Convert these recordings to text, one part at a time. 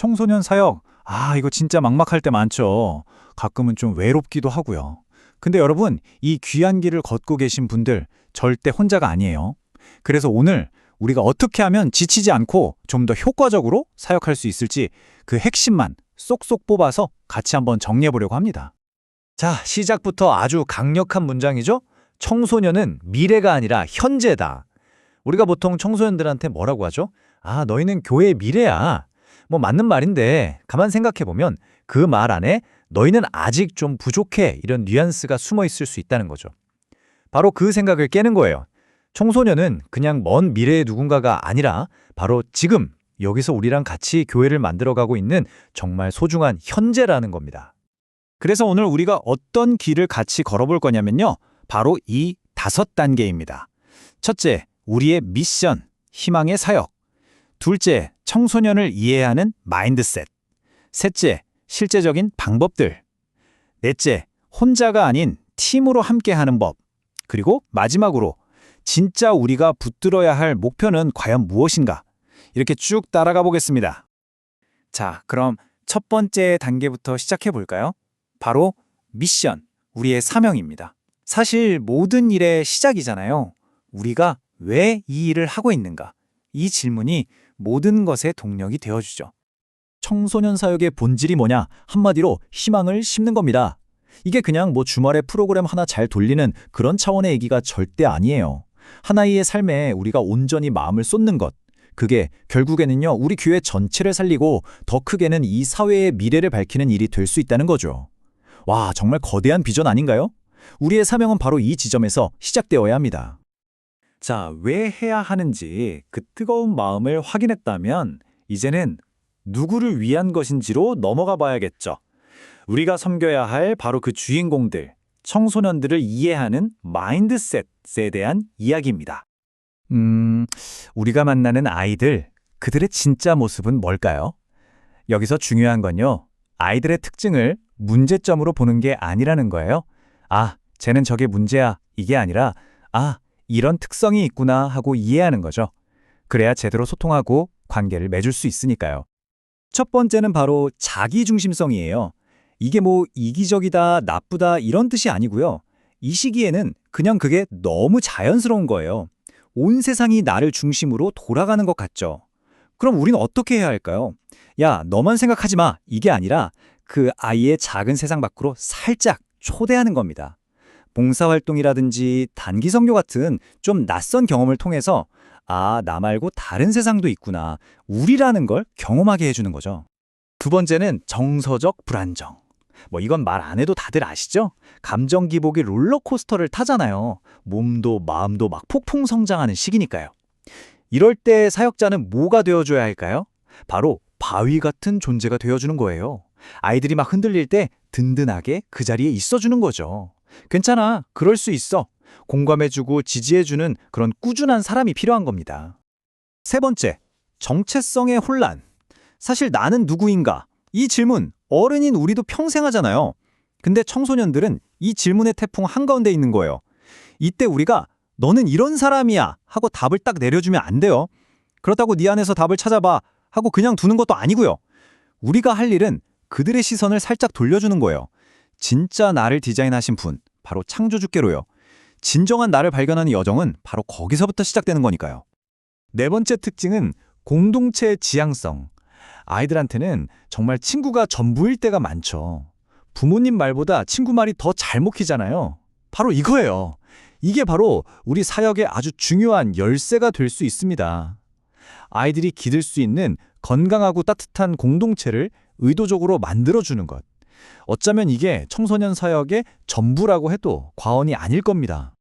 청소년 사역, 이거 진짜 막막할 때 많죠. 가끔은 좀 외롭기도 하고요. 근데 여러분, 이 귀한 길을 걷고 계신 분들 절대 혼자가 아니에요. 그래서 오늘 우리가 어떻게 하면 지치지 않고 좀 더 효과적으로 사역할 수 있을지 그 핵심만 쏙쏙 뽑아서 같이 한번 정리해 보려고 합니다. 자, 시작부터 아주 강력한 문장이죠? 청소년은 미래가 아니라 현재다. 우리가 보통 청소년들한테 뭐라고 하죠? 너희는 교회의 미래야. 뭐 맞는 말인데 가만 생각해보면 그 말 안에 너희는 아직 좀 부족해 이런 뉘앙스가 숨어 있을 수 있다는 거죠. 바로 그 생각을 깨는 거예요. 청소년은 그냥 먼 미래의 누군가가 아니라 바로 지금 여기서 우리랑 같이 교회를 만들어가고 있는 정말 소중한 현재라는 겁니다. 그래서 오늘 우리가 어떤 길을 같이 걸어볼 거냐면요. 바로 이 5단계입니다. 첫째, 우리의 미션, 희망의 사역. 둘째, 청소년을 이해하는 마인드셋. 셋째, 실제적인 방법들. 넷째, 혼자가 아닌 팀으로 함께하는 법. 그리고 마지막으로 진짜 우리가 붙들어야 할 목표는 과연 무엇인가? 이렇게 쭉 따라가 보겠습니다. 자, 그럼 첫 번째 단계부터 시작해 볼까요? 바로 미션, 우리의 사명입니다. 사실 모든 일의 시작이잖아요. 우리가 왜 이 일을 하고 있는가? 이 질문이 모든 것의 동력이 되어주죠. 청소년 사역의 본질이 뭐냐? 한마디로 희망을 심는 겁니다. 이게 그냥 주말에 프로그램 하나 잘 돌리는 그런 차원의 얘기가 절대 아니에요. 하나의 삶에 우리가 온전히 마음을 쏟는 것. 그게 결국에는요, 우리 교회 전체를 살리고 더 크게는 이 사회의 미래를 밝히는 일이 될 수 있다는 거죠. 와, 정말 거대한 비전 아닌가요? 우리의 사명은 바로 이 지점에서 시작되어야 합니다. 자, 왜 해야 하는지 그 뜨거운 마음을 확인했다면 이제는 누구를 위한 것인지로 넘어가 봐야겠죠. 우리가 섬겨야 할 바로 그 주인공들, 청소년들을 이해하는 마인드셋에 대한 이야기입니다. 우리가 만나는 아이들, 그들의 진짜 모습은 뭘까요? 여기서 중요한 건요, 아이들의 특징을 문제점으로 보는 게 아니라는 거예요. 쟤는 저게 문제야. 이게 아니라, 이런 특성이 있구나 하고 이해하는 거죠. 그래야 제대로 소통하고 관계를 맺을 수 있으니까요. 첫 번째는 바로 자기중심성이에요. 이게 이기적이다, 나쁘다 이런 뜻이 아니고요. 이 시기에는 그냥 그게 너무 자연스러운 거예요. 온 세상이 나를 중심으로 돌아가는 것 같죠. 그럼 우리는 어떻게 해야 할까요? 야, 너만 생각하지 마. 이게 아니라 그 아이의 작은 세상 밖으로 살짝 초대하는 겁니다. 봉사활동이라든지 단기 선교 같은 좀 낯선 경험을 통해서 나 말고 다른 세상도 있구나. 우리라는 걸 경험하게 해주는 거죠. 두 번째는 정서적 불안정. 이건 말 안 해도 다들 아시죠? 감정 기복이 롤러코스터를 타잖아요. 몸도 마음도 막 폭풍 성장하는 시기니까요. 이럴 때 사역자는 뭐가 되어줘야 할까요? 바로 바위 같은 존재가 되어주는 거예요. 아이들이 막 흔들릴 때 든든하게 그 자리에 있어주는 거죠. 괜찮아, 그럴 수 있어. 공감해주고 지지해주는 그런 꾸준한 사람이 필요한 겁니다. 세 번째, 정체성의 혼란. 사실 나는 누구인가? 이 질문, 어른인 우리도 평생 하잖아요. 근데 청소년들은 이 질문의 태풍 한가운데 있는 거예요. 이때 우리가 너는 이런 사람이야 하고 답을 딱 내려주면 안 돼요. 그렇다고 네 안에서 답을 찾아봐 하고 그냥 두는 것도 아니고요. 우리가 할 일은 그들의 시선을 살짝 돌려주는 거예요. 진짜 나를 디자인하신 분, 바로 창조주께로요. 진정한 나를 발견하는 여정은 바로 거기서부터 시작되는 거니까요. 네 번째 특징은 공동체의 지향성. 아이들한테는 정말 친구가 전부일 때가 많죠. 부모님 말보다 친구 말이 더 잘 먹히잖아요. 바로 이거예요. 이게 바로 우리 사역의 아주 중요한 열쇠가 될 수 있습니다. 아이들이 기댈 수 있는 건강하고 따뜻한 공동체를 의도적으로 만들어주는 것. 어쩌면 이게 청소년 사역의 전부라고 해도 과언이 아닐 겁니다.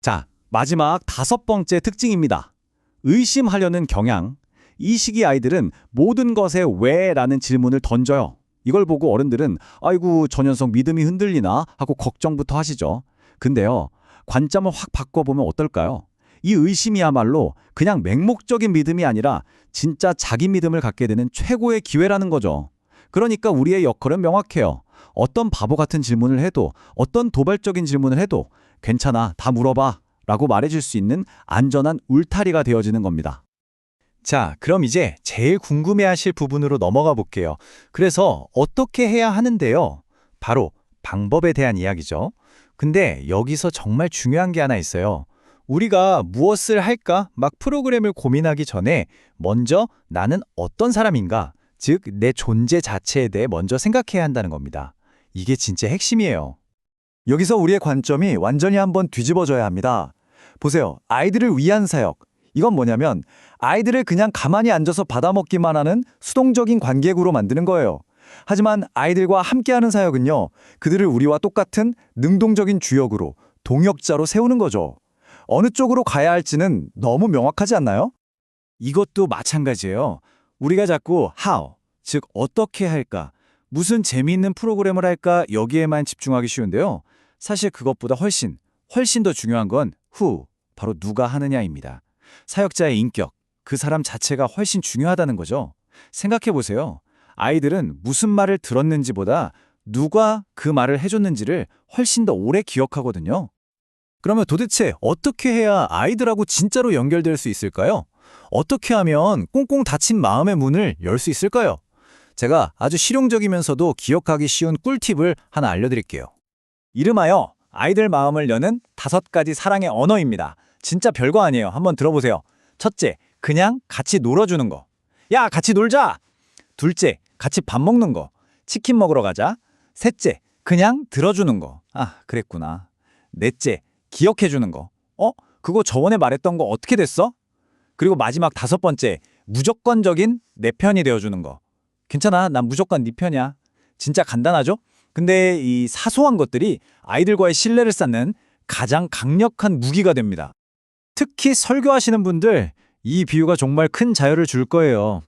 자, 마지막 5번째 특징입니다. 의심하려는 경향. 이 시기 아이들은 모든 것에 왜? 라는 질문을 던져요. 이걸 보고 어른들은 아이고 저 녀석 믿음이 흔들리나 하고 걱정부터 하시죠. 근데요, 관점을 확 바꿔보면 어떨까요? 이 의심이야말로 그냥 맹목적인 믿음이 아니라 진짜 자기 믿음을 갖게 되는 최고의 기회라는 거죠. 그러니까 우리의 역할은 명확해요. 어떤 바보 같은 질문을 해도, 어떤 도발적인 질문을 해도 괜찮아, 다 물어봐 라고 말해줄 수 있는 안전한 울타리가 되어지는 겁니다. 자, 그럼 이제 제일 궁금해하실 부분으로 넘어가 볼게요. 그래서 어떻게 해야 하는데요? 바로 방법에 대한 이야기죠. 근데 여기서 정말 중요한 게 하나 있어요. 우리가 무엇을 할까 막 프로그램을 고민하기 전에 먼저 나는 어떤 사람인가, 즉 내 존재 자체에 대해 먼저 생각해야 한다는 겁니다. 이게 진짜 핵심이에요. 여기서 우리의 관점이 완전히 한번 뒤집어져야 합니다. 보세요. 아이들을 위한 사역. 이건 뭐냐면 아이들을 그냥 가만히 앉아서 받아먹기만 하는 수동적인 관객으로 만드는 거예요. 하지만 아이들과 함께하는 사역은요. 그들을 우리와 똑같은 능동적인 주역으로, 동역자로 세우는 거죠. 어느 쪽으로 가야 할지는 너무 명확하지 않나요? 이것도 마찬가지예요. 우리가 자꾸 how, 즉 어떻게 할까, 무슨 재미있는 프로그램을 할까 여기에만 집중하기 쉬운데요. 사실 그것보다 훨씬 더 중요한 건 who, 바로 누가 하느냐입니다. 사역자의 인격, 그 사람 자체가 훨씬 중요하다는 거죠. 생각해 보세요. 아이들은 무슨 말을 들었는지보다 누가 그 말을 해줬는지를 훨씬 더 오래 기억하거든요. 그러면 도대체 어떻게 해야 아이들하고 진짜로 연결될 수 있을까요? 어떻게 하면 꽁꽁 닫힌 마음의 문을 열 수 있을까요? 제가 아주 실용적이면서도 기억하기 쉬운 꿀팁을 하나 알려드릴게요. 이름하여 아이들 마음을 여는 5가지 사랑의 언어입니다. 진짜 별거 아니에요. 한번 들어보세요. 첫째, 그냥 같이 놀아주는 거. 야, 같이 놀자! 둘째, 같이 밥 먹는 거. 치킨 먹으러 가자. 셋째, 그냥 들어주는 거. 아, 그랬구나. 넷째, 기억해주는 거. 그거 저번에 말했던 거 어떻게 됐어? 그리고 마지막 5번째, 무조건적인 내 편이 되어주는 거. 괜찮아, 난 무조건 네 편이야. 진짜 간단하죠? 근데 이 사소한 것들이 아이들과의 신뢰를 쌓는 가장 강력한 무기가 됩니다. 특히 설교하시는 분들, 이 비유가 정말 큰 자유를 줄 거예요.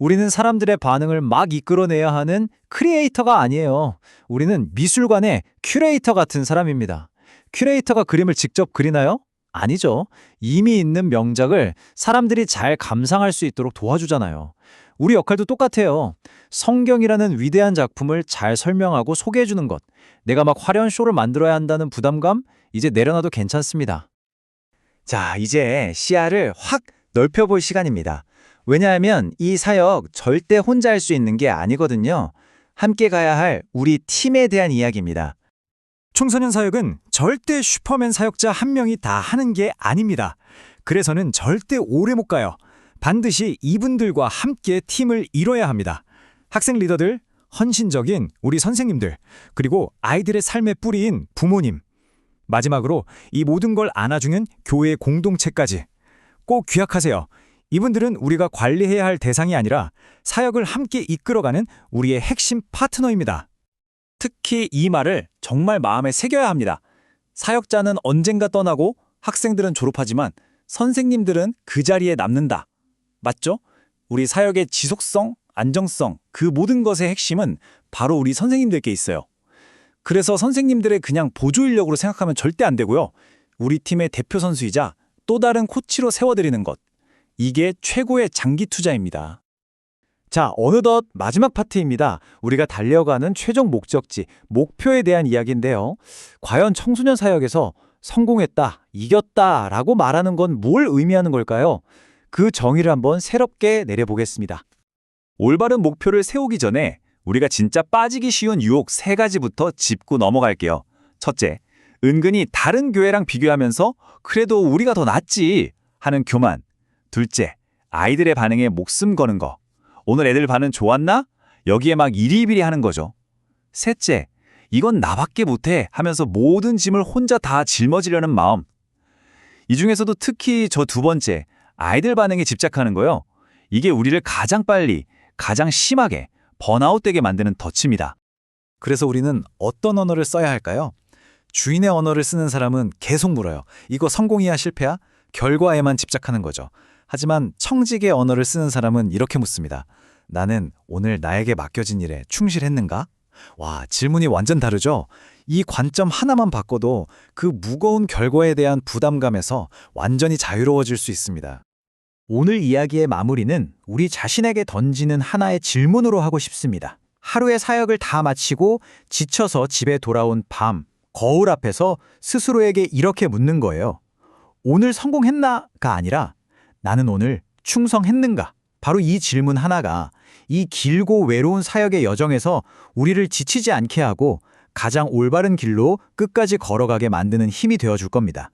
우리는 사람들의 반응을 막 이끌어내야 하는 크리에이터가 아니에요. 우리는 미술관의 큐레이터 같은 사람입니다. 큐레이터가 그림을 직접 그리나요? 아니죠. 이미 있는 명작을 사람들이 잘 감상할 수 있도록 도와주잖아요. 우리 역할도 똑같아요. 성경이라는 위대한 작품을 잘 설명하고 소개해주는 것. 내가 막 화려한 쇼를 만들어야 한다는 부담감, 이제 내려놔도 괜찮습니다. 자, 이제 시야를 확 넓혀볼 시간입니다. 왜냐하면 이 사역 절대 혼자 할 수 있는 게 아니거든요. 함께 가야 할 우리 팀에 대한 이야기입니다. 청소년 사역은 절대 슈퍼맨 사역자 한 명이 다 하는 게 아닙니다. 그래서는 절대 오래 못 가요. 반드시 이분들과 함께 팀을 이뤄야 합니다. 학생 리더들, 헌신적인 우리 선생님들, 그리고 아이들의 삶의 뿌리인 부모님. 마지막으로 이 모든 걸 안아주는 교회 공동체까지. 꼭 기억하세요. 이분들은 우리가 관리해야 할 대상이 아니라 사역을 함께 이끌어가는 우리의 핵심 파트너입니다. 특히 이 말을 정말 마음에 새겨야 합니다. 사역자는 언젠가 떠나고 학생들은 졸업하지만 선생님들은 그 자리에 남는다. 맞죠? 우리 사역의 지속성, 안정성, 그 모든 것의 핵심은 바로 우리 선생님들께 있어요. 그래서 선생님들의 그냥 보조 인력으로 생각하면 절대 안 되고요. 우리 팀의 대표 선수이자 또 다른 코치로 세워드리는 것. 이게 최고의 장기 투자입니다. 자, 어느덧 마지막 파트입니다. 우리가 달려가는 최종 목적지, 목표에 대한 이야기인데요. 과연 청소년 사역에서 성공했다, 이겼다라고 말하는 건 뭘 의미하는 걸까요? 그 정의를 한번 새롭게 내려보겠습니다. 올바른 목표를 세우기 전에 우리가 진짜 빠지기 쉬운 유혹 3가지부터 짚고 넘어갈게요. 첫째, 은근히 다른 교회랑 비교하면서 그래도 우리가 더 낫지 하는 교만. 둘째, 아이들의 반응에 목숨 거는 거. 오늘 애들 반응 좋았나? 여기에 막 이리비리 하는 거죠. 셋째, 이건 나밖에 못해 하면서 모든 짐을 혼자 다 짊어지려는 마음. 이 중에서도 특히 저 2번째, 아이들 반응에 집착하는 거요. 이게 우리를 가장 빨리, 가장 심하게 번아웃되게 만드는 덫입니다. 그래서 우리는 어떤 언어를 써야 할까요? 주인의 언어를 쓰는 사람은 계속 물어요. 이거 성공이야 실패야? 결과에만 집착하는 거죠. 하지만 청직의 언어를 쓰는 사람은 이렇게 묻습니다. 나는 오늘 나에게 맡겨진 일에 충실했는가? 와, 질문이 완전 다르죠? 이 관점 하나만 바꿔도 그 무거운 결과에 대한 부담감에서 완전히 자유로워질 수 있습니다. 오늘 이야기의 마무리는 우리 자신에게 던지는 하나의 질문으로 하고 싶습니다. 하루의 사역을 다 마치고 지쳐서 집에 돌아온 밤, 거울 앞에서 스스로에게 이렇게 묻는 거예요. 오늘 성공했나가 아니라 나는 오늘 충성했는가? 바로 이 질문 하나가 이 길고 외로운 사역의 여정에서 우리를 지치지 않게 하고 가장 올바른 길로 끝까지 걸어가게 만드는 힘이 되어줄 겁니다.